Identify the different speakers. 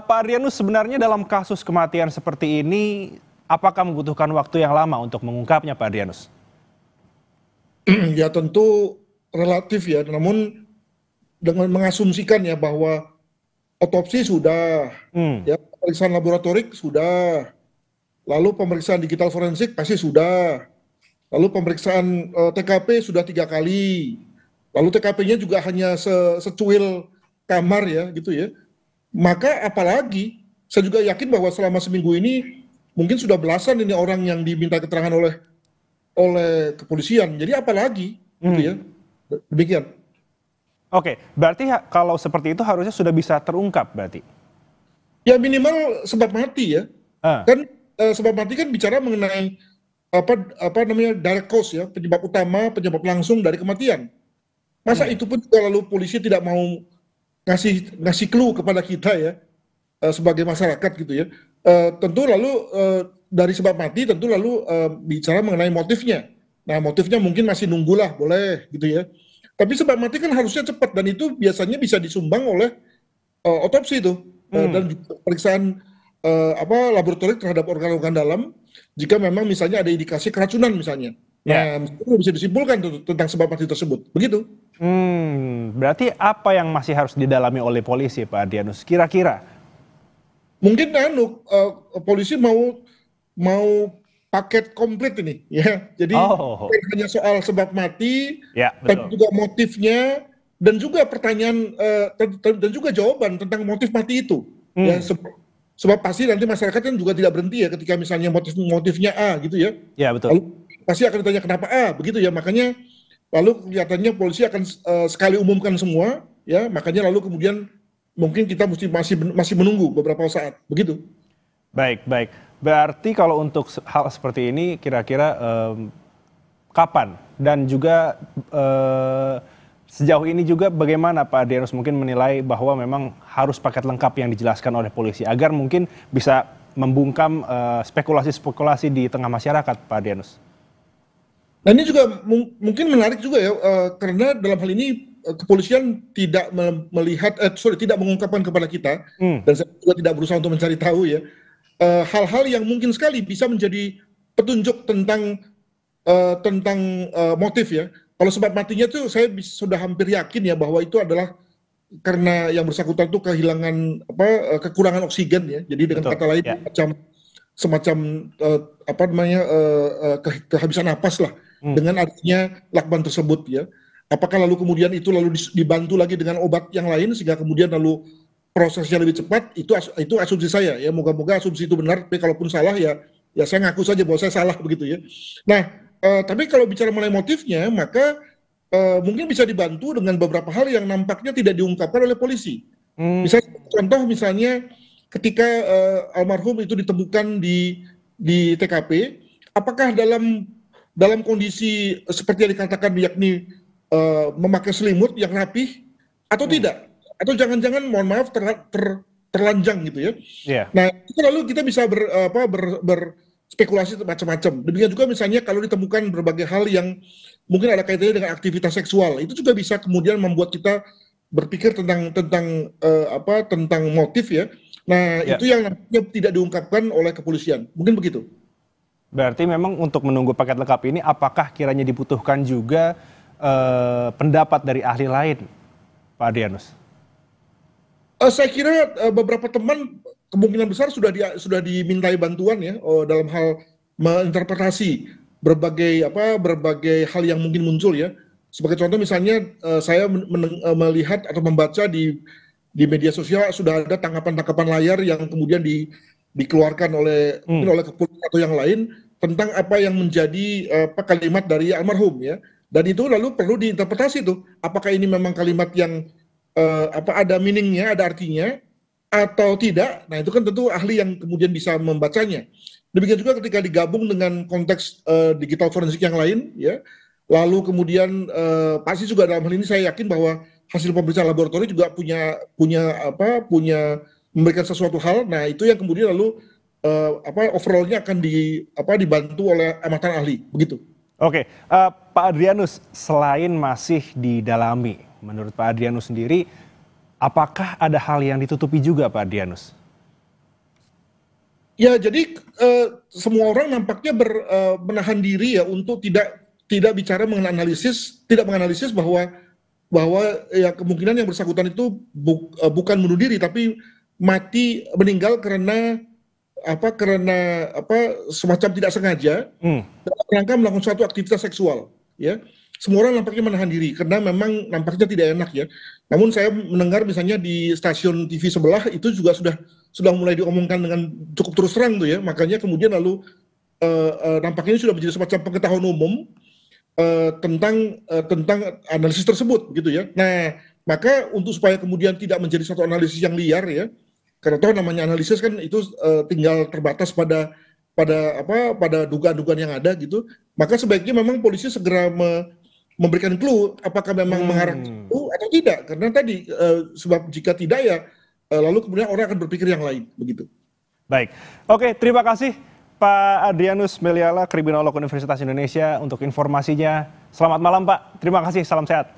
Speaker 1: Pak Adrianus, sebenarnya dalam kasus kematian seperti ini, apakah membutuhkan waktu yang lama untuk mengungkapnya, Pak Adrianus?
Speaker 2: Ya tentu relatif ya, namun dengan mengasumsikan ya bahwa otopsi sudah,
Speaker 1: Hmm,
Speaker 2: ya pemeriksaan laboratorik sudah, lalu pemeriksaan digital forensik pasti sudah, lalu pemeriksaan TKP sudah 3 kali, lalu TKP-nya juga hanya secuil kamar ya gitu ya. Maka apalagi saya juga yakin bahwa selama seminggu ini mungkin sudah belasan ini orang yang diminta keterangan oleh kepolisian. Jadi apalagi gitu ya.
Speaker 1: hmm.
Speaker 2: Demikian.
Speaker 1: Oke, berarti kalau seperti itu harusnya sudah bisa terungkap berarti?
Speaker 2: Ya minimal sebab mati ya.
Speaker 1: Ah,
Speaker 2: Kan sebab mati kan bicara mengenai apa namanya direct cause ya, penyebab utama, penyebab langsung dari kematian. Masa
Speaker 1: hmm.
Speaker 2: itu pun juga lalu polisi tidak mau ngasih ngasih clue kepada kita ya, sebagai masyarakat gitu ya. Tentu lalu dari sebab mati tentu lalu bicara mengenai motifnya. Nah, motifnya mungkin masih nunggulah, boleh gitu ya. Tapi sebab mati kan harusnya cepat dan itu biasanya bisa disumbang oleh otopsi itu. Dan
Speaker 1: Hmm.
Speaker 2: juga pemeriksaan laboratorik terhadap organ-organ dalam jika memang misalnya ada indikasi keracunan misalnya.
Speaker 1: Ya.
Speaker 2: Nah, itu bisa disimpulkan tentang sebab mati tersebut. Begitu.
Speaker 1: Berarti apa yang masih harus didalami oleh polisi, Pak Adrianus? Kira-kira?
Speaker 2: Mungkin polisi mau mau paket komplit ini ya. Jadi
Speaker 1: Oh,
Speaker 2: bukan hanya soal sebab mati,
Speaker 1: ya
Speaker 2: tapi
Speaker 1: betul.
Speaker 2: juga motifnya dan juga pertanyaan dan juga jawaban tentang motif mati itu. Ya,
Speaker 1: Hmm.
Speaker 2: sebab pasti nanti masyarakat kan juga tidak berhenti ya ketika misalnya motifnya A gitu ya.
Speaker 1: Ya betul.
Speaker 2: Lalu pasti akan ditanya kenapa A begitu ya. Makanya lalu kelihatannya polisi akan sekali umumkan semua ya. Makanya lalu kemudian mungkin kita masih menunggu beberapa saat begitu.
Speaker 1: Baik, baik. Berarti kalau untuk hal seperti ini kira-kira kapan? Dan juga sejauh ini juga bagaimana Pak Adrianus mungkin menilai bahwa memang harus paket lengkap yang dijelaskan oleh polisi agar mungkin bisa membungkam spekulasi-spekulasi di tengah masyarakat, Pak Adrianus?
Speaker 2: Nah ini juga mungkin menarik juga ya, karena dalam hal ini kepolisian tidak tidak mengungkapkan kepada kita,
Speaker 1: Hmm,
Speaker 2: dan saya juga tidak berusaha untuk mencari tahu ya, hal-hal yang mungkin sekali bisa menjadi petunjuk tentang motif ya. Kalau sebab matinya tuh saya sudah hampir yakin ya bahwa itu adalah karena yang bersangkutan tuh kehilangan kekurangan oksigen ya. Jadi dengan
Speaker 1: betul.
Speaker 2: kata lain
Speaker 1: Ya.
Speaker 2: semacam kehabisan napas lah
Speaker 1: Hmm,
Speaker 2: dengan adanya lakban tersebut ya. Apakah lalu kemudian itu lalu dibantu lagi dengan obat yang lain sehingga kemudian lalu prosesnya lebih cepat, itu asumsi saya ya. Moga-moga asumsi itu benar, tapi kalaupun salah ya ya saya ngaku saja bahwa saya salah begitu ya. Nah, tapi kalau bicara mengenai motifnya, maka mungkin bisa dibantu dengan beberapa hal yang nampaknya tidak diungkapkan oleh polisi.
Speaker 1: hmm,
Speaker 2: Contoh misalnya ketika almarhum itu ditemukan di TKP, apakah dalam kondisi seperti yang dikatakan yakni memakai selimut yang rapih atau
Speaker 1: hmm.
Speaker 2: tidak? Atau jangan-jangan mohon maaf terlanjang gitu ya.
Speaker 1: Ya.
Speaker 2: Nah, itu lalu kita bisa berspekulasi macam-macam. Demikian juga misalnya kalau ditemukan berbagai hal yang mungkin ada kaitannya dengan aktivitas seksual, itu juga bisa kemudian membuat kita berpikir tentang motif ya. Nah,
Speaker 1: Ya.
Speaker 2: itu yang nantinya tidak diungkapkan oleh kepolisian. Mungkin begitu.
Speaker 1: Berarti memang untuk menunggu paket lengkap ini apakah kiranya dibutuhkan juga pendapat dari ahli lain, Pak Adrianus?
Speaker 2: Saya kira beberapa teman kemungkinan besar sudah dimintai bantuan ya, dalam hal menginterpretasi berbagai hal yang mungkin muncul ya. Sebagai contoh misalnya saya melihat atau membaca di media sosial sudah ada tangkapan-tangkapan layar yang kemudian dikeluarkan mungkin
Speaker 1: Hmm.
Speaker 2: oleh kepolisian atau yang lain tentang apa yang menjadi kalimat dari almarhum ya. Dan itu lalu perlu diinterpretasi tuh, apakah ini memang kalimat yang ada meaningnya, ada artinya, atau tidak. Nah itu kan tentu ahli yang kemudian bisa membacanya. Demikian juga ketika digabung dengan konteks digital forensik yang lain, ya. Lalu kemudian pasti juga dalam hal ini saya yakin bahwa hasil pemeriksaan laboratorium juga punya memberikan sesuatu hal. Nah itu yang kemudian lalu overallnya akan dibantu oleh amatan ahli, begitu.
Speaker 1: Oke, Pak Adrianus, selain masih didalami, menurut Pak Adrianus sendiri, apakah ada hal yang ditutupi juga Pak Adrianus?
Speaker 2: Ya, jadi semua orang nampaknya menahan diri ya untuk tidak bicara mengenai analisis, tidak menganalisis bahwa ya kemungkinan yang bersangkutan itu bukan bunuh diri tapi meninggal karena semacam tidak sengaja dalam rangka melakukan suatu aktivitas seksual, ya. Semua orang nampaknya menahan diri karena memang nampaknya tidak enak ya. Namun saya mendengar misalnya di stasiun TV sebelah itu juga sudah mulai diomongkan dengan cukup terus terang tuh ya. Makanya kemudian lalu nampaknya ini sudah menjadi semacam pengetahuan umum tentang analisis tersebut gitu ya. Nah, maka untuk supaya kemudian tidak menjadi satu analisis yang liar ya, karena toh namanya analisis kan itu tinggal terbatas pada dugaan-dugaan yang ada gitu, maka sebaiknya memang polisi segera memberikan clue apakah memang mengarah ke situ atau tidak, karena tadi sebab jika tidak ya lalu kemudian orang akan berpikir yang lain begitu.
Speaker 1: Baik, oke, terima kasih Pak Adrianus Meliala, kriminolog Universitas Indonesia untuk informasinya. Selamat malam Pak, terima kasih, salam sehat.